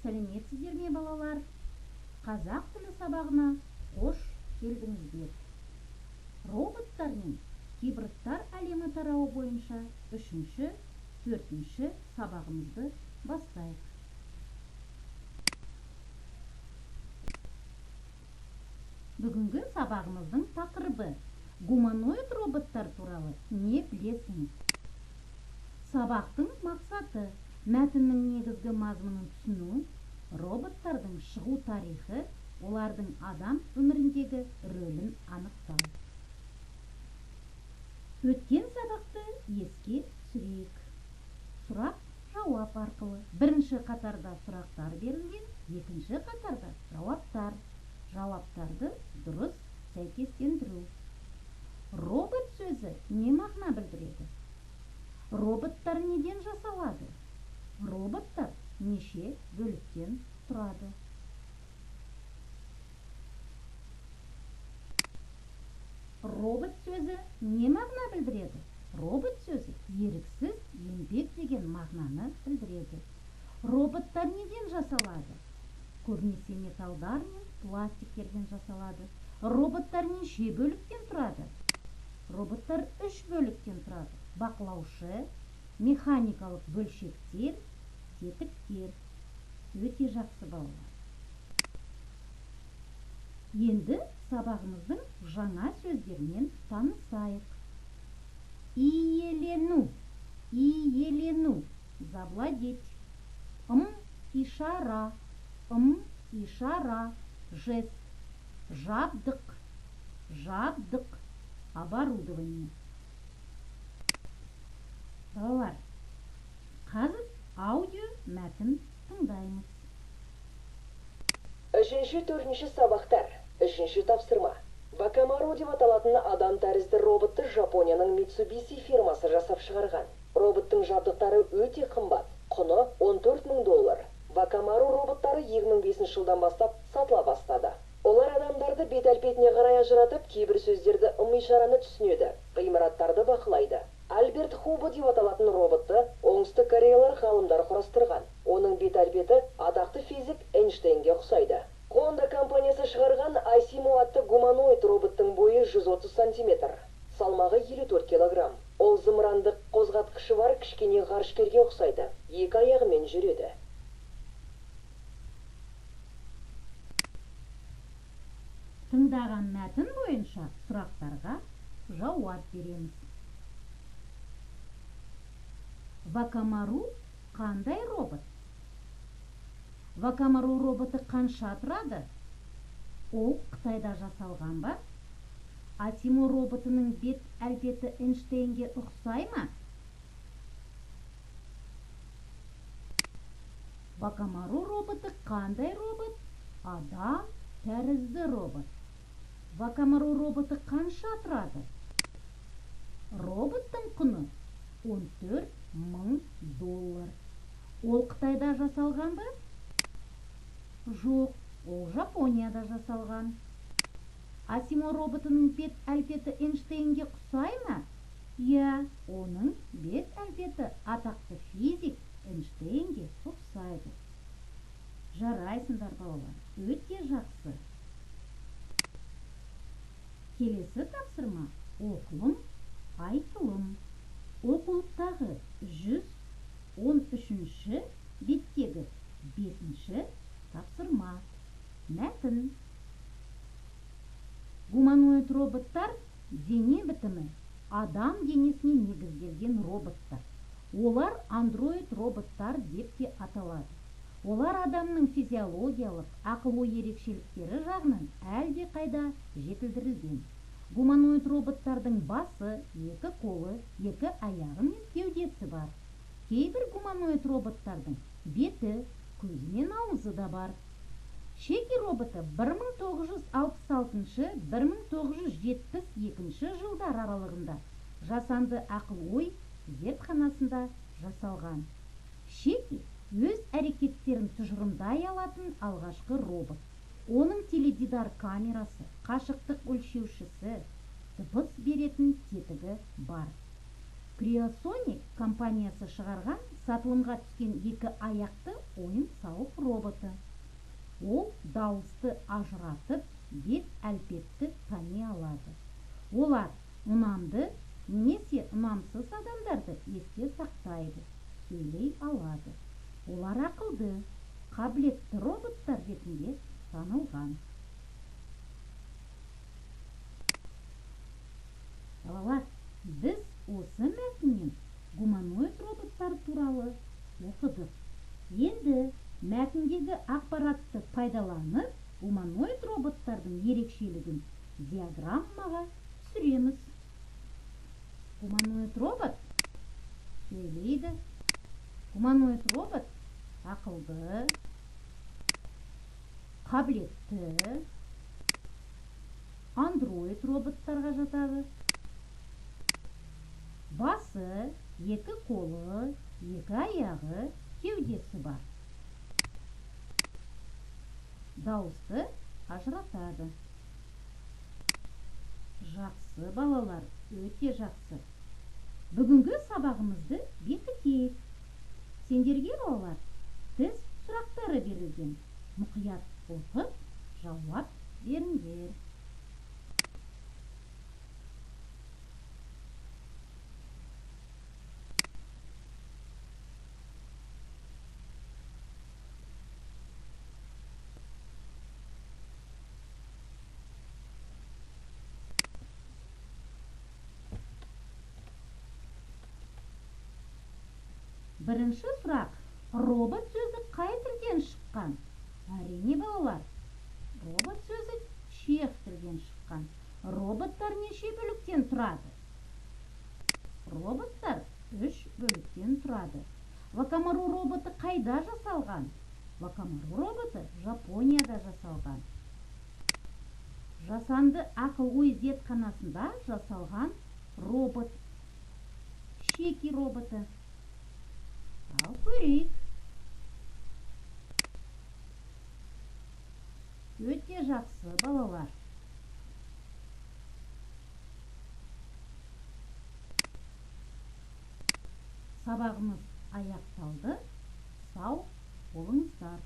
сәлеметсіздер ме балалар? Қазақ тілі сабағына қош келдіңіздер. Роботтар мен гибридтар әлемі тарауы бойынша 3-ші, 4-ші сабағымызды бастайық. Бүгінгі сабағымыздың тақырыбы гуманоид роботтар туралы не білесіңіз? Сабақтың мақсаты мәтіннің негізгі мазмұнын түсіну, роботтардың шығу тарихы, олардың адам өміріндегі рөлін анықтау. Өткен сабақты еске түсірейік. Сұрақ-жауап арқылы. Бірінші қатарда сұрақтар берілген, екінші қатарда жауаптар. Жауаптарды дұрыс сәйкестендіру. Робот сөзі не мағына білдіреді? Роботтар неден жасалады? Роботтар неше бөліктен тұрады? Робот сөзі не мағына білдіреді? Робот сөзі еріксіз еңбек деген мағынаны білдіреді. Роботтар неден жасалады? Көбінесе металдар мен пластиктерден жасалады. Роботтар неше бөліктен тұрады? Роботтар 3 бөліктен тұрады. Бақылаушы, механикалық бөлшектер, тетіктер. Өте жақсы балалар. Енді сабағымыздың жаңа сөздермен танысайық. Иелену, иелену, завладеть. Ишара, ишара, жест. Жабдық, жабдық, оборудование. Балалар, қазір аудио мәтін тыңдаймыз. 3-4 сабақтар. 3 тапсырма. Вакамару деп аталатын адам тәрізді роботты Жапонияның Mitsubishi фирмасы жасап шығарған. Роботтың жабдықтары өте қымбат. Құны $14,000. Вакамару роботтары 2005 жылдан бастап сатыла бастады. Олар адамдарды бет-әлпетіне қарай ажыратып, кейбір сөздерді ым-ишараны түсінеді, ғимараттарды бақылайды. Альберт Хубо деп аталатын роботты оңтүстік кореялық ғалымдар құрастырған. Оның бет-әлпеті атақты физик Эйнштейнге ұқсайды. Honda компаниясы шығарған Асимо атты гуманоид роботтың бойы 130 см, салмағы 54 кг. Ол зымырандық қозғатқышы бар кішкене ғарышкерге ұқсайды. 2 аяғымен жүреді. Тыңдаған мәтін бойынша сұрақтарға жауап береміз. Вакамару қандай робот? Вакамару роботы қанша тұрады? Ол Қытайда жасалған ба? Асимо роботының бет-әлпеті Эйнштейнге ұқсай ма? Вакамару роботы қандай робот? Адам тәрізді робот. Вакамару роботы қанша тұрады? Роботтың құны $14,000. Ол Қытайда жасалған ба? Жоқ, ол Жапонияда жасалған. Асимо роботының бет-әлпеті Эйнштейнге ұқсай ма? Иә, оның бет-әлпеті атақты физик Эйнштейнге ұқсайды. Жарайсыңдар балалар, өте жақсы. Келесі тапсырма оқылым, айтылым. Оқулықтағы 113-ші беттегі 5-ші тапсырма. Мәтін. Гуманоид роботтар дене бітімі адам денесіне негізделген роботтар. Олар андроид роботтар деп те аталады. Олар адамның физиологиялық, ақыл-ой ерекшеліктері жағынан әлде қайда жетілдірілген. Гуманоид роботтардың басы, 2 қолы, 2 аяғы мен кеудесі бар. Кейбір гуманоид роботтардың беті, көзі мен аузы да бар. Шеки роботы 1966-1972 жылдар аралығында жасанды ақыл-ой зертханасында жасалған. Шеки өз әрекеттерін тұжырымдай алатын алғашқы робот. Оның теледидар камерасы, қашықтық өлшеушісі, дыбыс беретін тетігі бар. Creosonic компаниясы шығарған сатылымға түскен 2 аяқты ойын-сауық роботы. Ол дауысты ажыратып, бет әлпетті тани алады. Олар ұнамды немесе ұнамсыз адамдарды есте сақтайды, сөйлей алады. Олар ақылды, қабілетті роботтар ретінде танылған. Балалар, біз осы мәтіннен гуманоид роботтар туралы оқыдық. Енді мәтіндегі ақпаратты пайдаланып, гуманоид роботтардың ерекшелігін диаграммаға түсіреміз. Гуманоид робот сөйлейді. Гуманоид робот ақылды, қабілетті, андроид роботтарға жатады. Басы, 2 қолы, 2 аяғы, кеудесі бар. Дауысты ажыратады. Жақсы балалар, өте жақсы. Бүгінгі сабағымызды бекітейік. Сендерге балалар, тест сұрақтары берілген. Мұқият оқып, жауап беріңдер. Бірінші сұрақ. Робот сөзі қай тілден шыққан? Әрине балалар. Робот сөзі чех тілден шыққан. Роботтар неше бөліктен тұрады? Роботтар 3 бөліктен тұрады. Вакамару роботы қайда жасалған? Вакамару роботы Жапонияда жасалған. Жасанды ақыл-ой зертханасында жасалған робот. Шеки роботы. Ал көрейік. Өте жақсы балалар. Сабағымыз аяқталды. Сау болыңыздар.